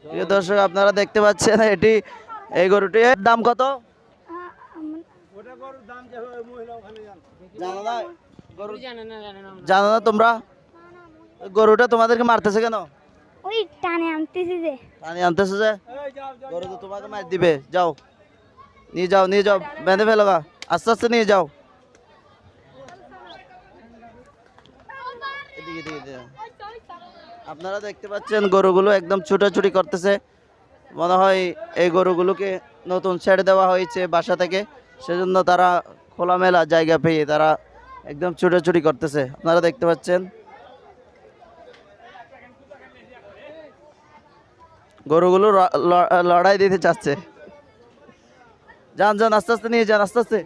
প্রিয় দর্শক আপনারা দেখতে পাচ্ছেন এটি এই গরুটির দাম কত জানো না জানো না তোমরা গরুটা তোমাদেরকে মারতেছে কেন ওই টানে আনতেছি যে টানে আনতেছে যে গরু তো তোমাকে মার দিবে যাও নিয়ে যাও বেঁধে ফেলো গা আস্তে আস্তে নিয়ে যাও এদিকে এদিকে আপনারা দেখতে পাচ্ছেন গরুগুলো একদম ছুটাছুটি করতেছে মনে হয় এই গরুগুলোকে নতুন ছেড়ে দেওয়া হয়েছে বাসা থেকে সেজন্য তারা খোলামেলা জায়গা পেয়ে তারা একদম ছুটাছুটি করতেছে আপনারা দেখতে পাচ্ছেন গরুগুলো লড়াই দিতে চাচ্ছে যান আস্তে আস্তে নিয়ে যান আস্তে আস্তে